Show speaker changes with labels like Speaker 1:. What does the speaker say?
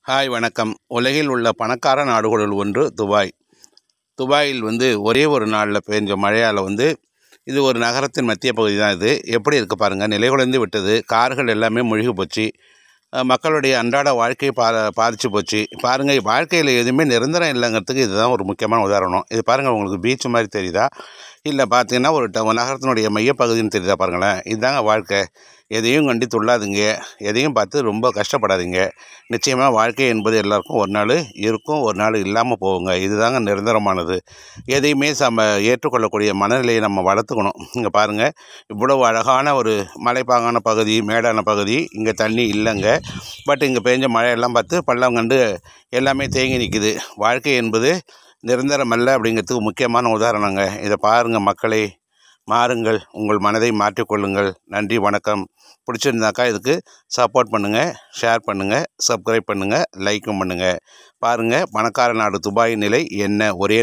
Speaker 1: Hi வணக்கம். உலகில் உள்ள பணக்கார நாடுகளுள் ஒன்று துபாய். துபாயில் ஒரே ஒரு நாளில் பெஞ்ச மழையால் இது ஒரு நகரத்தின் மத்திய பகுதி தான். இது எப்படி இருக்குது பாருங்கள். நிலைகுலைந்து விட்டது. கார்கள் எல்லாமே மூழ்கி போச்சு. மக்களுடைய அன்றாட வாழ்க்கையை பாதிச்சு போச்சு. பாருங்கள், வாழ்க்கையில் எதுவுமே நிரந்தரம் இல்லைங்கிறதுக்கு இதுதான் ஒரு முக்கியமான உதாரணம். இது பாருங்கள், உங்களுக்கு பீச் மாதிரி தெரியுதா, இல்லை பார்த்தீங்கன்னா ஒரு நகரத்தினுடைய மையப்பகுதின்னு தெரியுதா பாருங்களேன். இதுதாங்க வாழ்க்கை. எதையும் கண்டு துள்ளாதீங்க, எதையும் பார்த்து ரொம்ப கஷ்டப்படாதீங்க. நிச்சயமாக வாழ்க்கை என்பது எல்லாருக்கும் ஒரு நாள் இருக்கும், ஒரு நாள் இல்லாமல் போகுங்க. இதுதாங்க நிரந்தரமானது. எதையுமே ஏற்றுக்கொள்ளக்கூடிய மனநிலையை நம்ம வளர்த்துக்கணும். இங்கே பாருங்கள், இவ்வளவு அழகான ஒரு மலைப்பாங்கான பகுதி, மேடான பகுதி. இங்கே தண்ணி இல்லைங்க. பட் இங்கே பெஞ்ச மழையெல்லாம் பார்த்து பள்ளம் கண்டு எல்லாமே தேங்கி நிற்குது. வாழ்க்கை என்பது நிரந்தரமல்ல அப்படிங்கிறதுக்கு முக்கியமான உதாரணங்க. இதை பாருங்கள் மக்களே, மாறுங்கள், உங்கள் மனதை மாற்றிக்கொள்ளுங்கள். நன்றி, வணக்கம். பிடிச்சிருந்தாக்கா இதுக்கு சப்போர்ட் பண்ணுங்கள், ஷேர் பண்ணுங்கள், சப்ஸ்கிரைப் பண்ணுங்கள், லைக்கும் பண்ணுங்கள். பாருங்கள், பணக்கார நாடு துபாய் நிலை என்ன. ஒரே